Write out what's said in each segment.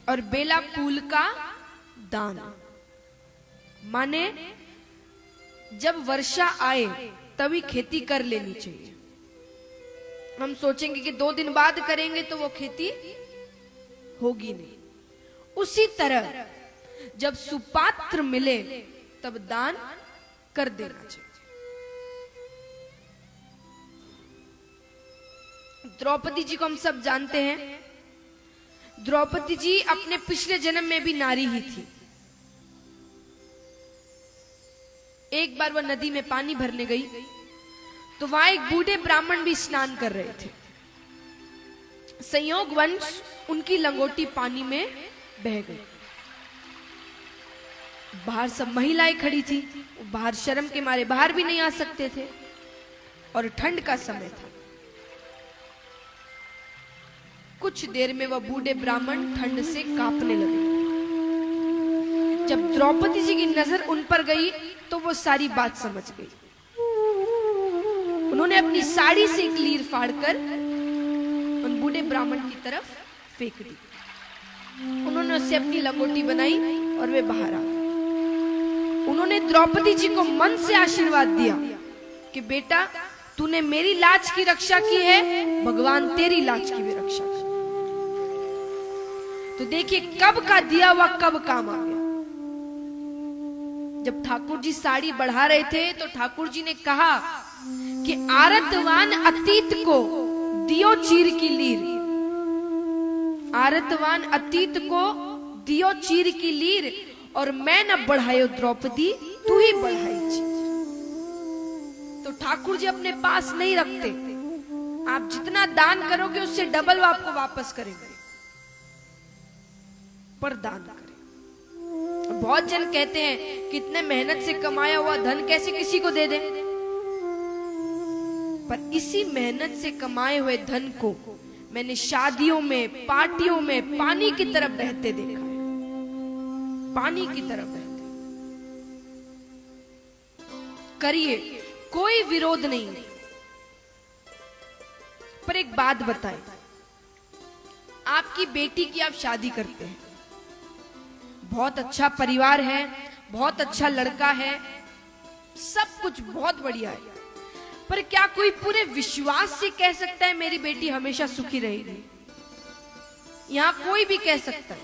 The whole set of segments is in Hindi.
और बेला फूल का दान, माने जब वर्षा आए तभी खेती कर लेनी चाहिए। हम सोचेंगे कि 2 दिन बाद करेंगे तो वो खेती होगी नहीं। उसी तरह जब सुपात्र मिले तब दान कर देना चाहिए। द्रौपदी जी को हम सब जानते हैं। द्रौपदी जी अपने पिछले जन्म में भी नारी ही थी। एक बार वह नदी में पानी भरने गई तो वहां एक बूढ़े ब्राह्मण भी स्नान कर रहे थे। संयोगवश उनकी लंगोटी पानी में बह गई। बाहर सब महिलाएं खड़ी थी, बाहर शर्म के मारे बाहर भी नहीं आ सकते थे और ठंड का समय था। कुछ देर में वह बूढ़े ब्राह्मण ठंड से कांपने लगे। जब द्रौपदी जी की नजर उन पर गई तो वो सारी बात समझ गई। उन्होंने अपनी साड़ी से एक लीर फाड़कर उन बूढ़े ब्राह्मण की तरफ फेंक दी। उन्होंने उससे अपनी लंगोटी बनाई और वे बाहर आ गए। उन्होंने द्रौपदी जी को मन से आशीर्वाद दिया कि बेटा तूने मेरी लाज की रक्षा की है, भगवान तेरी लाज की भी रक्षा करे। तो देखिए कब का दिया हुआ कब काम आ गया। जब ठाकुर जी साड़ी बढ़ा रहे थे तो ठाकुर जी ने कहा कि आरतवान अतीत को दियो चीर की लीर, आरतवान अतीत को दियो चीर की लीर, और मैं न बढ़ायो द्रौपदी तू ही बढ़ाई चीर। तो ठाकुर जी अपने पास नहीं रखते। आप जितना दान करोगे उससे डबल वो आपको वापस करेंगे, पर दान करें। बहुत जन कहते हैं कितने मेहनत से कमाया हुआ धन कैसे किसी को दे दें, पर इसी मेहनत से कमाए हुए धन को मैंने शादियों में, पार्टियों में पानी की तरफ बहते देखा है, पानी की तरफ बहते। करिए, कोई विरोध नहीं, पर एक बात बताएं, आपकी बेटी की आप शादी करते हैं, बहुत अच्छा परिवार है, बहुत अच्छा लड़का है, सब कुछ बहुत बढ़िया है, पर क्या कोई पूरे विश्वास से कह सकता है मेरी बेटी हमेशा सुखी रहेगी? यहां कोई भी कह सकता है,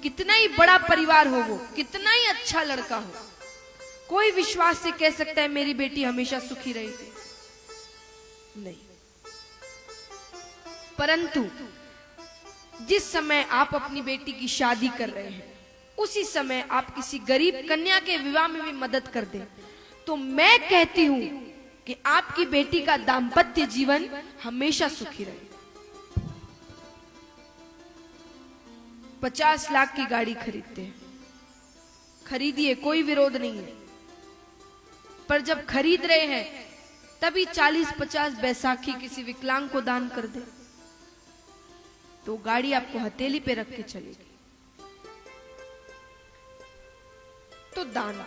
कितना ही बड़ा परिवार हो वो, कितना ही अच्छा लड़का हो, कोई विश्वास से कह सकता है मेरी बेटी हमेशा सुखी रहेगी? नहीं। परंतु जिस समय आप अपनी बेटी की शादी कर रहे हैं उसी समय आप किसी गरीब कन्या के विवाह में भी मदद कर दें, तो मैं कहती हूं कि आपकी बेटी का दाम्पत्य जीवन हमेशा सुखी रहे। 50 लाख की गाड़ी खरीदते हैं, खरीदिए, कोई विरोध नहीं है, पर जब खरीद रहे हैं तभी 40-50 बैसाखी किसी विकलांग को दान कर दे, तो गाड़ी आपको हथेली पे रख के चलेगी। तो दान,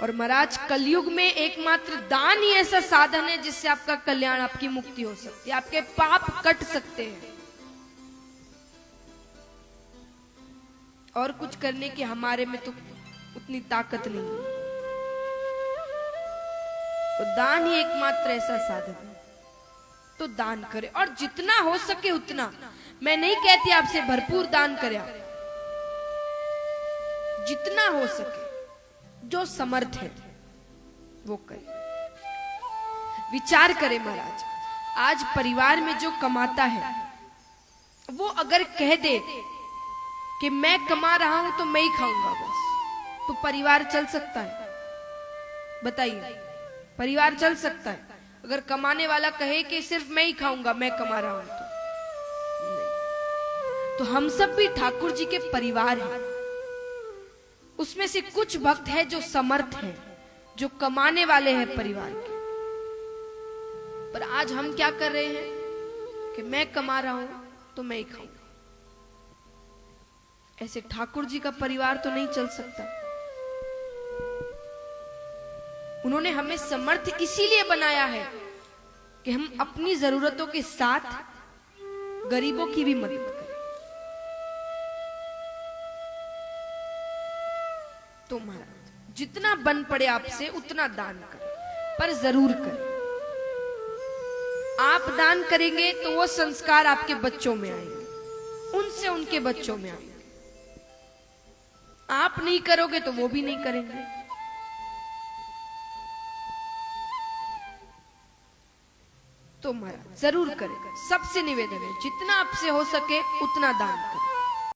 और महाराज कलयुग में एकमात्र दान ही ऐसा साधन है जिससे आपका कल्याण, आपकी मुक्ति हो सकती है, आपके पाप कट सकते हैं। और कुछ करने की हमारे में तो उतनी ताकत नहीं है। तो दान ही एकमात्र ऐसा साधन है, तो दान करें, और जितना हो सके उतना। मैं नहीं कहती आपसे भरपूर दान करें, जितना हो सके, जो समर्थ है वो करे। विचार करें महाराज, आज परिवार में जो कमाता है वो अगर कह दे कि मैं कमा रहा हूं तो मैं ही खाऊंगा बस, तो परिवार चल सकता है? बताइए, परिवार चल सकता है? अगर कमाने वाला कहे कि सिर्फ मैं ही खाऊंगा, मैं कमा रहा हूं, तो नहीं। तो हम सब भी ठाकुर जी के परिवार हैं। उसमें से कुछ भक्त हैं जो समर्थ हैं, जो कमाने वाले हैं परिवार के, पर आज हम क्या कर रहे हैं कि मैं कमा रहा हूं तो मैं ही खाऊंगा। ऐसे ठाकुर जी का परिवार तो नहीं चल सकता। उन्होंने हमें समर्थ इसीलिए बनाया है कि हम अपनी जरूरतों के साथ गरीबों की भी मदद करें। तो महाराज जितना बन पड़े आपसे उतना दान करें, पर जरूर करें। आप दान करेंगे तो वो संस्कार आपके बच्चों में आएंगे, उनसे उनके बच्चों में आएंगे। आप नहीं करोगे तो वो भी नहीं करेंगे। तो महाराज जरूर करें, सबसे निवेदन है जितना आपसे हो सके उतना दान करें।